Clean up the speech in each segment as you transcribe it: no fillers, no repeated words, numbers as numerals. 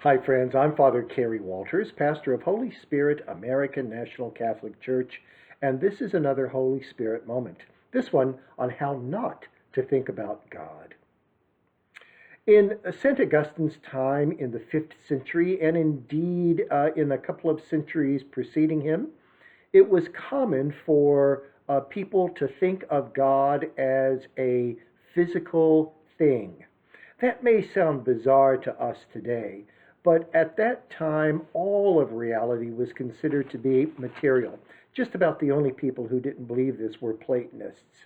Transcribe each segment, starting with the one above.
Hi, friends. I'm Father Kerry Walters, pastor of Holy Spirit American National Catholic Church, and this is another Holy Spirit moment. This one on how not to think about God. In St. Augustine's time in the 5th century, and indeed in a couple of centuries preceding him, it was common for people to think of God as a physical thing. That may sound bizarre to us today, but at that time, all of reality was considered to be material. Just about the only people who didn't believe this were Platonists.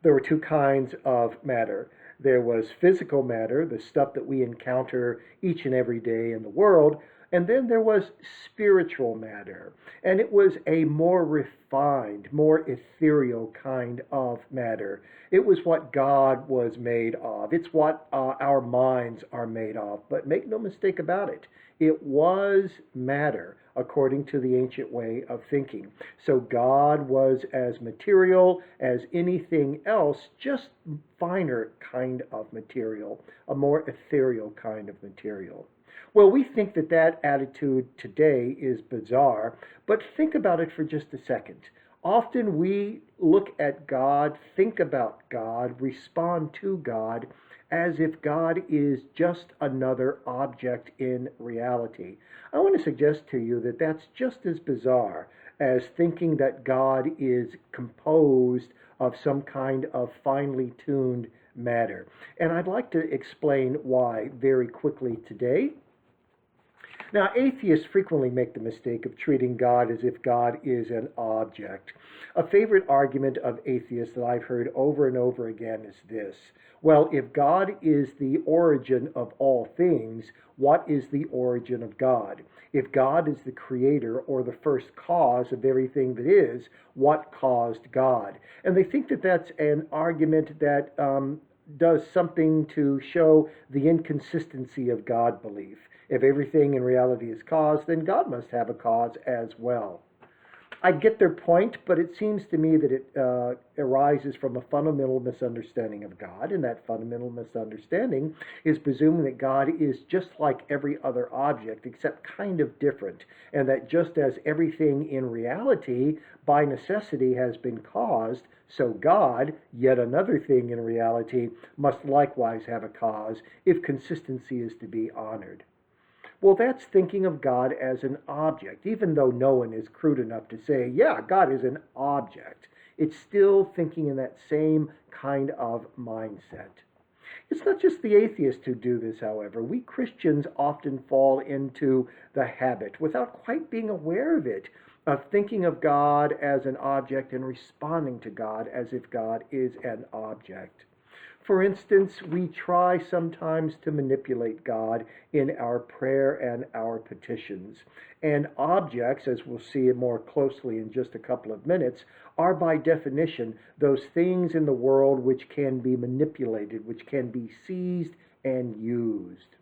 There were two kinds of matter. There was physical matter, the stuff that we encounter each and every day in the world, and then there was spiritual matter, and it was a more refined, more ethereal kind of matter. It was what God was made of. It's what our minds are made of. But make no mistake about it, it was matter according to the ancient way of thinking. So God was as material as anything else, just finer kind of material, a more ethereal kind of material. Well, we think that that attitude today is bizarre, but think about it for just a second. Often we look at God, think about God, respond to God as if God is just another object in reality. I want to suggest to you that that's just as bizarre as thinking that God is composed of some kind of finely tuned matter. And I'd like to explain why very quickly today. Now, atheists frequently make the mistake of treating God as if God is an object. A favorite argument of atheists that I've heard over and over again is this. Well, if God is the origin of all things, what is the origin of God? If God is the creator or the first cause of everything that is, what caused God? And they think that that's an argument that does something to show the inconsistency of God belief. If everything in reality is cause, then God must have a cause as well. I get their point, but it seems to me that it arises from a fundamental misunderstanding of God, and that fundamental misunderstanding is presuming that God is just like every other object, except kind of different, and that just as everything in reality by necessity has been caused, so God, yet another thing in reality, must likewise have a cause if consistency is to be honored. Well, that's thinking of God as an object, even though no one is crude enough to say, yeah, God is an object. It's still thinking in that same kind of mindset. It's not just the atheists who do this, however. We Christians often fall into the habit, without quite being aware of it, of thinking of God as an object and responding to God as if God is an object. For instance, we try sometimes to manipulate God in our prayer and our petitions. And objects, as we'll see more closely in just a couple of minutes, are by definition those things in the world which can be manipulated, which can be seized and used.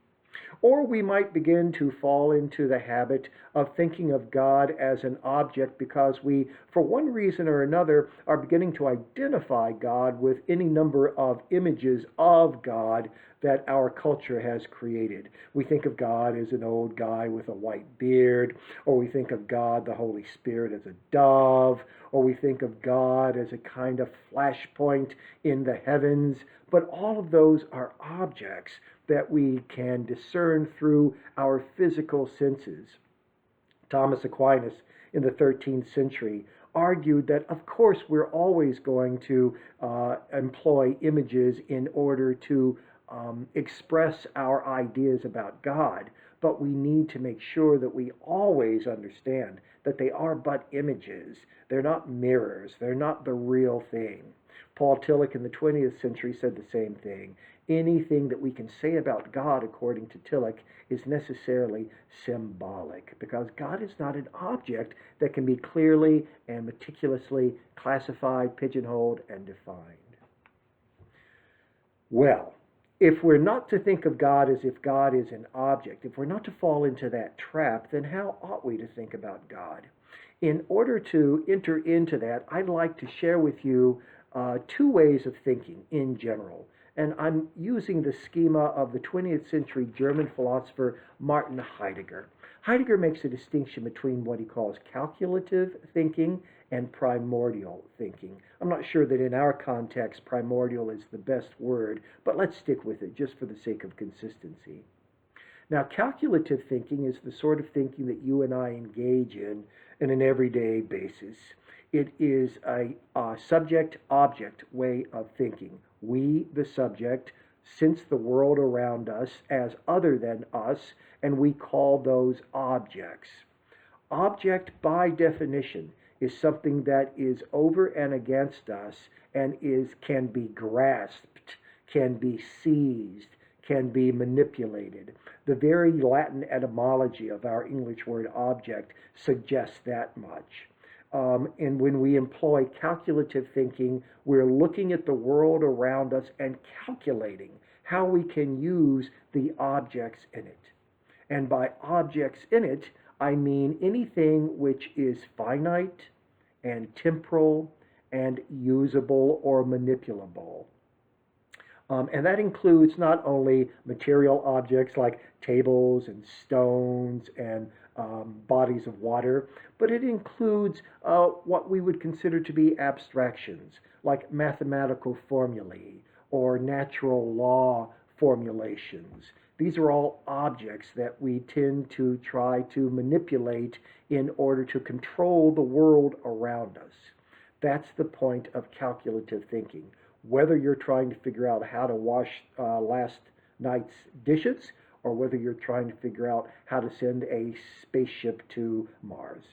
Or we might begin to fall into the habit of thinking of God as an object because we, for one reason or another, are beginning to identify God with any number of images of God that our culture has created. We think of God as an old guy with a white beard, or we think of God, the Holy Spirit, as a dove, or we think of God as a kind of flashpoint in the heavens. But all of those are objects that we can discern through our physical senses. Thomas Aquinas in the 13th century argued that, of course, we're always going to employ images in order to express our ideas about God, but we need to make sure that we always understand that they are but images. They're not mirrors. They're not the real thing. Paul Tillich in the 20th century said the same thing. Anything that we can say about God, according to Tillich, is necessarily symbolic, because God is not an object that can be clearly and meticulously classified, pigeonholed, and defined. Well, if we're not to think of God as if God is an object, if we're not to fall into that trap, then how ought we to think about God? In order to enter into that, I'd like to share with you two ways of thinking in general. And I'm using the schema of the 20th century German philosopher Martin Heidegger. Heidegger makes a distinction between what he calls calculative thinking and primordial thinking. I'm not sure that in our context primordial is the best word, but let's stick with it just for the sake of consistency. Now, calculative thinking is the sort of thinking that you and I engage in an everyday basis. It is a subject-object way of thinking. We, the subject, sense the world around us as other than us, and we call those objects. Object, by definition, is something that is over and against us and can be grasped, can be seized, can be manipulated. The very Latin etymology of our English word object suggests that much. And when we employ calculative thinking, we're looking at the world around us and calculating how we can use the objects in it. And by objects in it, I mean anything which is finite and temporal and usable or manipulable. And that includes not only material objects like tables and stones and bodies of water, but it includes what we would consider to be abstractions, like mathematical formulae or natural law formulations. These are all objects that we tend to try to manipulate in order to control the world around us. That's the point of calculative thinking. Whether you're trying to figure out how to wash last night's dishes, or whether you're trying to figure out how to send a spaceship to Mars.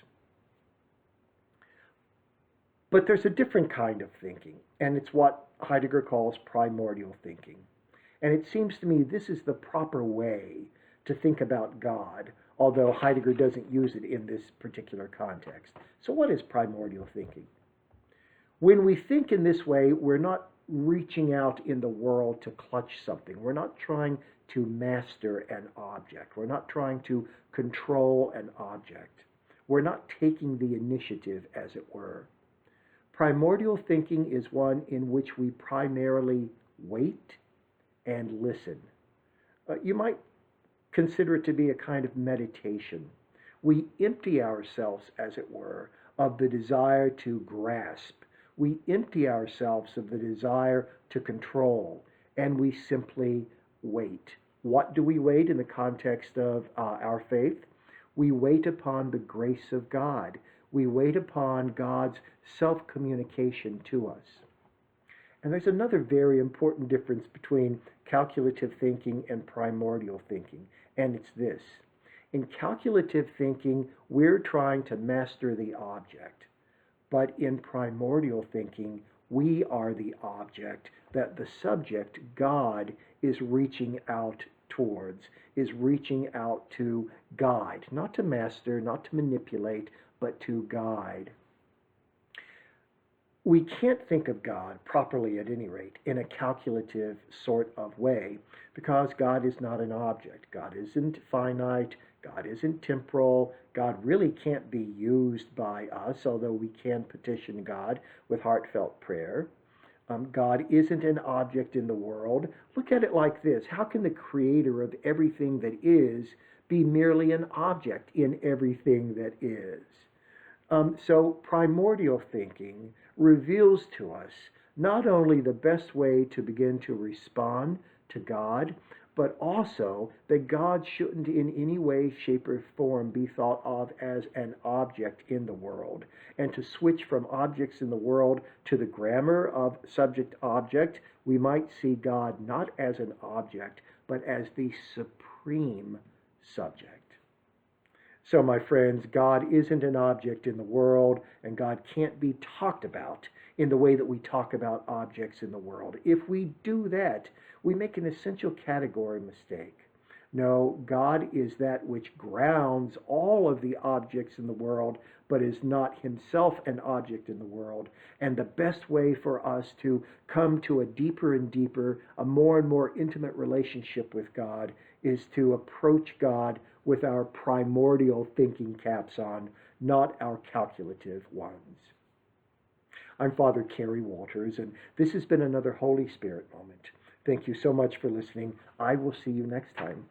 But there's a different kind of thinking, and it's what Heidegger calls primordial thinking. And it seems to me this is the proper way to think about God, although Heidegger doesn't use it in this particular context. So what is primordial thinking? When we think in this way, we're not reaching out in the world to clutch something. We're not trying to master an object. We're not trying to control an object. We're not taking the initiative, as it were. Primordial thinking is one in which we primarily wait and listen. You might consider it to be a kind of meditation. We empty ourselves, as it were, of the desire to grasp. We empty ourselves of the desire to control, and we simply wait. What do we wait in the context of our faith? We wait upon the grace of God. We wait upon God's self-communication to us. And there's another very important difference between calculative thinking and primordial thinking, and it's this. In calculative thinking, we're trying to master the object. But in primordial thinking, we are the object that the subject, God, is reaching out towards, is reaching out to guide, not to master, not to manipulate, but to guide. We can't think of God properly, at any rate, in a calculative sort of way, because God is not an object. God isn't finite. God isn't temporal. God really can't be used by us, although we can petition God with heartfelt prayer. God isn't an object in the world. Look at it like this. How can the creator of everything that is be merely an object in everything that is? So primordial thinking reveals to us not only the best way to begin to respond to God, but also that God shouldn't in any way, shape, or form be thought of as an object in the world. And to switch from objects in the world to the grammar of subject-object, we might see God not as an object, but as the supreme subject. So, my friends, God isn't an object in the world, and God can't be talked about in the way that we talk about objects in the world. If we do that, we make an essential category mistake. No, God is that which grounds all of the objects in the world, but is not himself an object in the world. And the best way for us to come to a deeper and deeper, a more and more intimate relationship with God is to approach God with our primordial thinking caps on, not our calculative ones. I'm Father Kerry Walters, and this has been another Holy Spirit moment. Thank you so much for listening. I will see you next time.